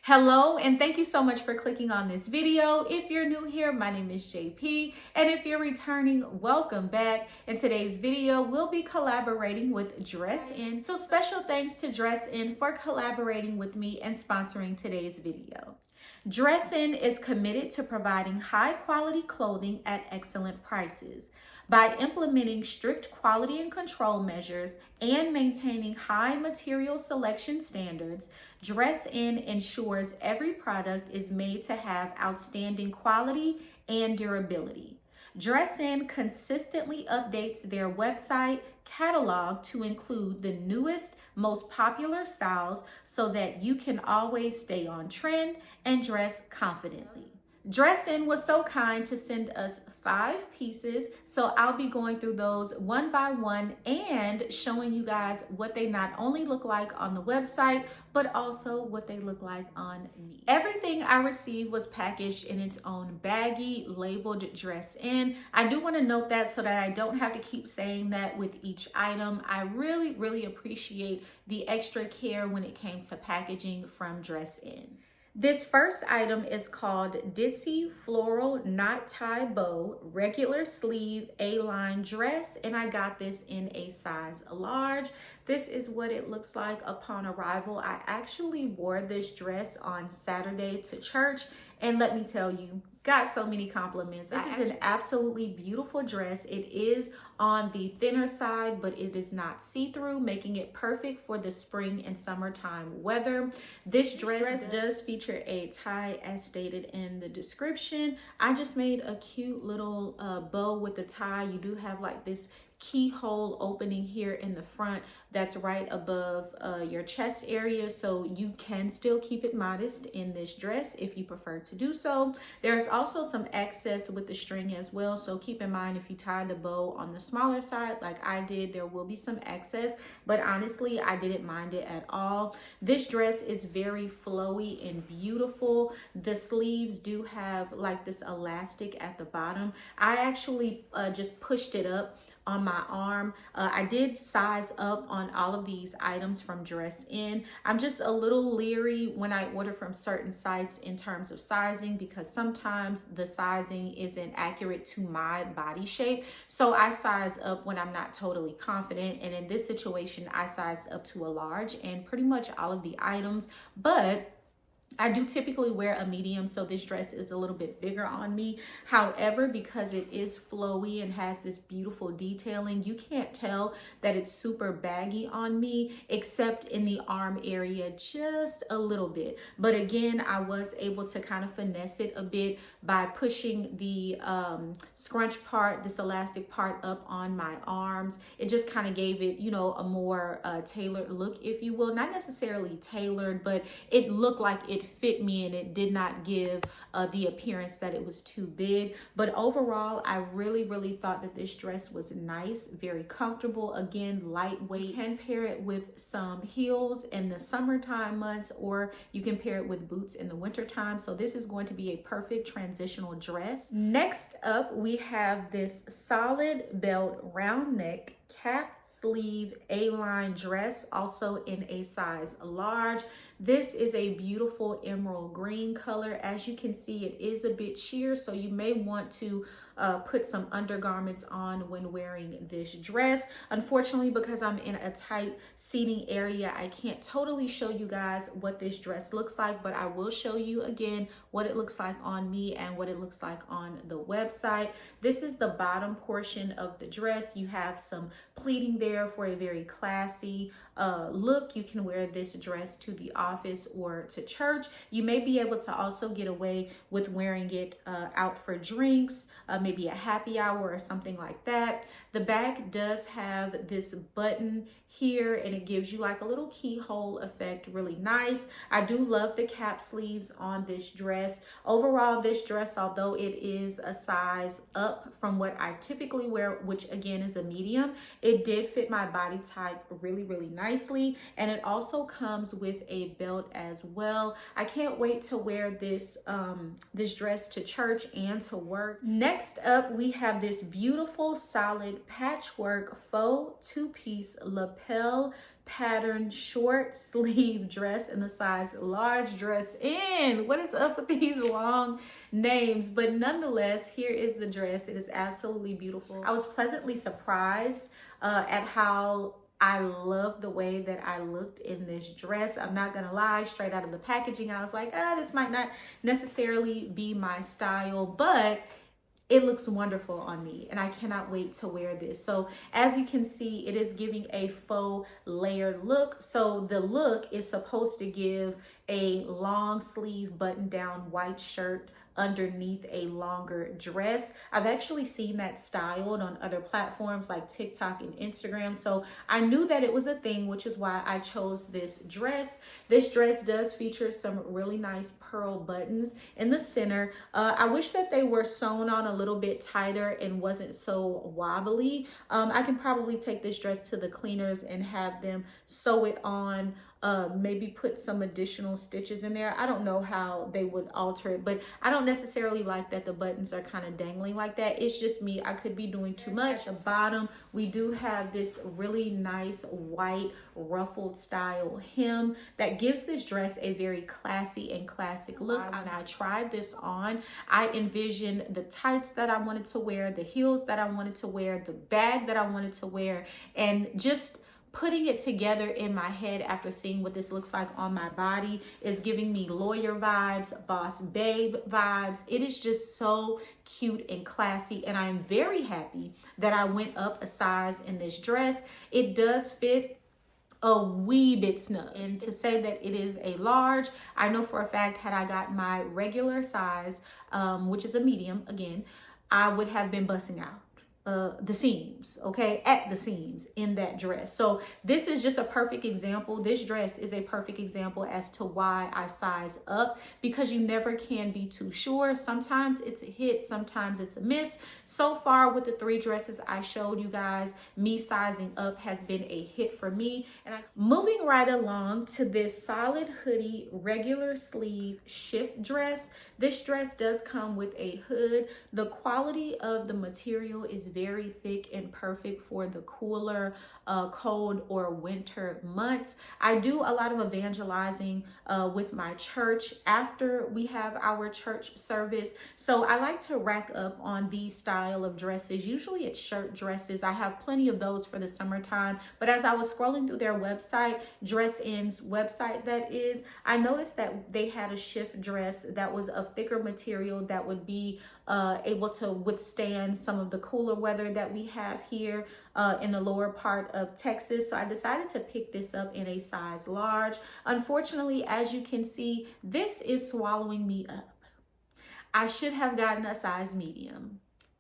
Hello, and thank you so much for clicking on this video. If you're new here, my name is JP, and if you're returning, welcome back. In today's video, we'll be collaborating with Dressin. So special thanks to Dressin for collaborating with me and sponsoring today's video. Dressin is committed to providing high quality clothing at excellent prices. By implementing strict quality and control measures and maintaining high material selection standards, Dressin ensures every product is made to have outstanding quality and durability. Dressin consistently updates their website catalog to include the newest, most popular styles so that you can always stay on trend and dress confidently. Dressin was so kind to send us 5 pieces, so I'll be going through those one by one and showing you guys what they not only look like on the website, but also what they look like on me. Everything I received was packaged in its own baggie labeled Dressin. I do want to note that so that I don't have to keep saying that with each item. I really appreciate the extra care when it came to packaging from Dressin. This first item is called Ditzy Floral Knot Tie Bow Regular Sleeve A-line Dress, and I got this in a size large. This is what it looks like upon arrival. I actually wore this dress on Saturday to church, and let me tell you, got so many compliments. This is an absolutely beautiful dress. It is on the thinner side, but it is not see-through, making it perfect for the spring and summertime weather. This dress does feature a tie as stated in the description. I just made a cute little bow with the tie. You do have like this keyhole opening here in the front that's right above your chest area, so you can still keep it modest in this dress if you prefer to do so. There's also some excess with the string as well, so keep in mind if you tie the bow on the smaller side like I did, there will be some excess, but honestly I didn't mind it at all. This dress is very flowy and beautiful. The sleeves do have like this elastic at the bottom. I actually just pushed it up on my arm. I did size up on all of these items from Dressin. I'm just a little leery when I order from certain sites in terms of sizing because sometimes the sizing isn't accurate to my body shape. So I size up when I'm not totally confident. And in this situation, I sized up to a large and pretty much all of the items, but I do typically wear a medium, so this dress is a little bit bigger on me. However, because it is flowy and has this beautiful detailing, you can't tell that it's super baggy on me, except in the arm area just a little bit. But again, I was able to kind of finesse it a bit by pushing the scrunch part, this elastic part up on my arms. It just kind of gave it, you know, a more tailored look, if you will. Not necessarily tailored, but it looked like it fit me and it did not give the appearance that it was too big. But overall, I really thought that this dress was nice, very comfortable, again, lightweight. You can pair it with some heels in the summertime months, or you can pair it with boots in the wintertime. So this is going to be a perfect transitional dress. Next up, we have this solid belt round neck cap sleeve A-line dress, also in a size large. This is a beautiful emerald green color. As you can see, it is a bit sheer, so you may want to put some undergarments on when wearing this dress. Unfortunately, because I'm in a tight seating area, I can't totally show you guys what this dress looks like, but I will show you again what it looks like on me and what it looks like on the website. This is the bottom portion of the dress. You have some pleating there for a very classy look. You can wear this dress to the office or to church. You may be able to also get away with wearing it out for drinks, maybe a happy hour or something like that. The back does have this button here and it gives you like a little keyhole effect, really nice. I do love the cap sleeves on this dress. Overall, this dress, although it is a size up from what I typically wear, which again is a medium, it did fit my body type really nicely, and it also comes with a belt as well. I can't wait to wear this this dress to church and to work. Next up, we have this beautiful solid patchwork faux two-piece lapel pattern short sleeve dress in the size large. Dress in. What is up with these long names? But nonetheless, here is the dress. It is absolutely beautiful. I was pleasantly surprised at how I love the way that I looked in this dress. I'm not gonna lie, straight out of the packaging, I was like, this might not necessarily be my style, but it looks wonderful on me and I cannot wait to wear this. So as you can see, it is giving a faux layered look. So the look is supposed to give a long sleeve button down white shirt underneath a longer dress. I've actually seen that styled on other platforms like TikTok and Instagram. So I knew that it was a thing, which is why I chose this dress. This dress does feature some really nice pearl buttons in the center. I wish that they were sewn on a little bit tighter and wasn't so wobbly. I can probably take this dress to the cleaners and have them sew it on, maybe put some additional stitches in there. I don't know how they would alter it, but I don't necessarily like that the buttons are kind of dangling like that. It's just me. I could be doing too much. At the bottom, we do have this really nice white ruffled style hem that gives this dress a very classy and classic look. When I tried this on, I envisioned the tights that I wanted to wear, the heels that I wanted to wear, the bag that I wanted to wear, and just putting it together in my head after seeing what this looks like on my body is giving me lawyer vibes, boss babe vibes. It is just so cute and classy, and I am very happy that I went up a size in this dress. It does fit a wee bit snug, and to say that it is a large, I know for a fact had I got my regular size, which is a medium again, I would have been busting out the seams, okay, at the seams in that dress. So this is just a perfect example. This dress is a perfect example as to why I size up, because you never can be too sure. Sometimes it's a hit, sometimes it's a miss. So far with the 3 dresses I showed you guys, me sizing up has been a hit for me. And moving right along to this solid hoodie regular sleeve shift dress. This dress does come with a hood. The quality of the material is very thick and perfect for the cooler, cold or winter months. I do a lot of evangelizing with my church after we have our church service. So I like to rack up on these style of dresses. Usually it's shirt dresses. I have plenty of those for the summertime. But as I was scrolling through their website, Dressin's website that is, I noticed that they had a shift dress that was of thicker material that would be able to withstand some of the cooler weather that we have here in the lower part of Texas. So I decided to pick this up in a size large. Unfortunately, as you can see, this is swallowing me up. I should have gotten a size medium.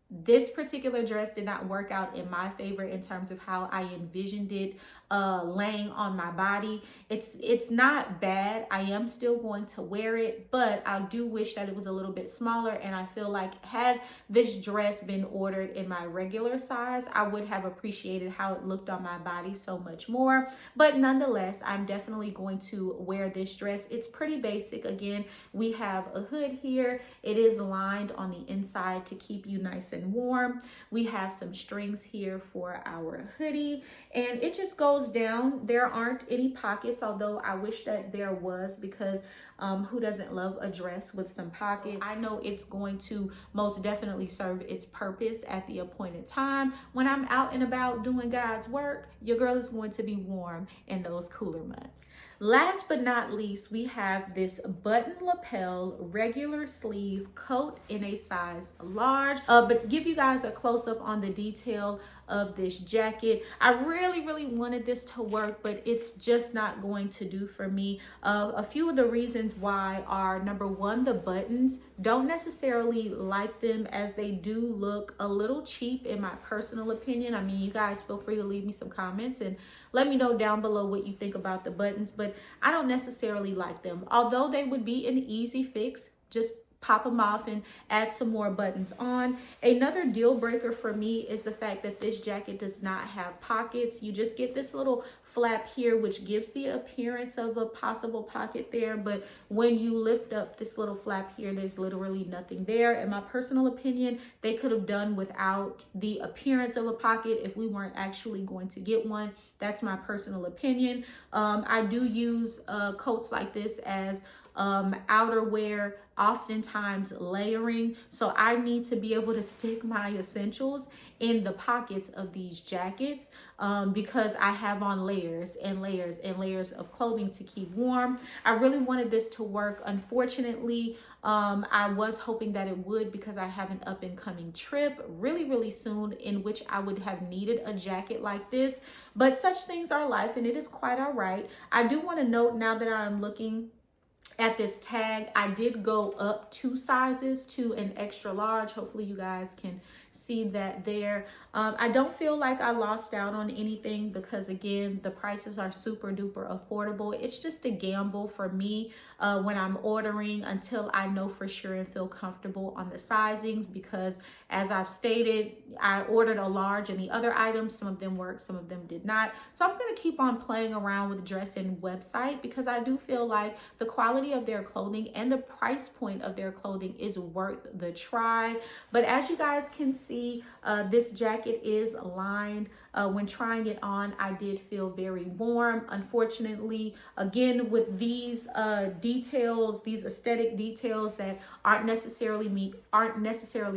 This particular dress did not work out in my favor in terms of how I envisioned it laying on my body. It's not bad. I am still going to wear it, but I do wish that it was a little bit smaller, and I feel like had this dress been ordered in my regular size, I would have appreciated how it looked on my body so much more. But nonetheless, I'm definitely going to wear this dress. It's pretty basic. Again, we have a hood here. It is lined on the inside to keep you nice and warm. We have some strings here for our hoodie, and it just goes down. There aren't any pockets, although I wish that there was, because who doesn't love a dress with some pockets? I know it's going to most definitely serve its purpose at the appointed time. When I'm out and about doing God's work, your girl is going to be warm in those cooler months. Last but not least, we have this button lapel regular sleeve coat in a size large. But to give you guys a close-up on the detail of this jacket, I really wanted this to work, but it's just not going to do for me. A few of the reasons why are, number one, the buttons. Don't necessarily like them, as they do look a little cheap in my personal opinion. I mean, you guys feel free to leave me some comments and let me know down below what you think about the buttons, but I don't necessarily like them. Although they would be an easy fix, just pop them off and add some more buttons on. Another deal breaker for me is the fact that this jacket does not have pockets. You just get this little flap here, which gives the appearance of a possible pocket there, but when you lift up this little flap here, there's literally nothing there. In my personal opinion, they could have done without the appearance of a pocket if we weren't actually going to get one. That's my personal opinion. I do use coats like this as outerwear, oftentimes layering, so I need to be able to stick my essentials in the pockets of these jackets because I have on layers and layers and layers of clothing to keep warm. I really wanted this to work. Unfortunately, I was hoping that it would, because I have an up and coming trip really soon in which I would have needed a jacket like this, but such things are life and it is quite all right. I do want to note, now that I'm looking at this tag, I did go up 2 sizes to an extra large. Hopefully you guys can see that there. I don't feel like I lost out on anything because, again, the prices are super duper affordable. It's just a gamble for me when I'm ordering until I know for sure and feel comfortable on the sizings, because as I've stated, I ordered a large and the other items, some of them worked, some of them did not. So I'm going to keep on playing around with the Dressin website because I do feel like the quality of their clothing and the price point of their clothing is worth the try. But as you guys can see, this jacket is lined. When trying it on, I did feel very warm. Unfortunately, again, with these details, these aesthetic details that aren't necessarily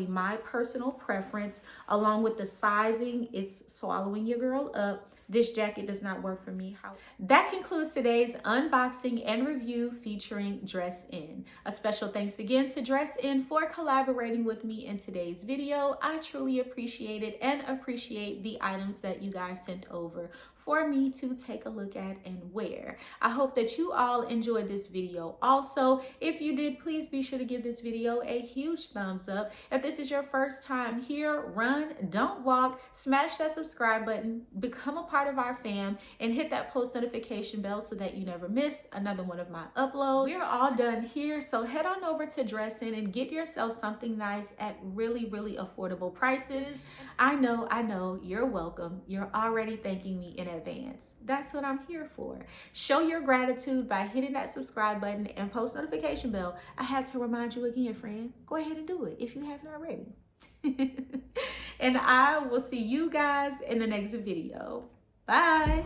my personal preference, along with the sizing, it's swallowing your girl up. This jacket does not work for me. That concludes today's unboxing and review featuring Dressin. A special thanks again to Dressin for collaborating with me in today's video. I truly appreciate it and appreciate the items that you guys sent over for me to take a look at and wear. I hope that you all enjoyed this video also. If you did, please be sure to give this video a huge thumbs up. If this is your first time here, run, don't walk, smash that subscribe button, become a part of our fam, and hit that post notification bell so that you never miss another one of my uploads. We're all done here, so head on over to Dressin and get yourself something nice at really affordable prices. I know, you're welcome. You're already thanking me in advance. That's what I'm here for. Show your gratitude by hitting that subscribe button and post notification bell. I had to remind you again, friend. Go ahead and do it if you haven't already. And I will see you guys in the next video. Bye.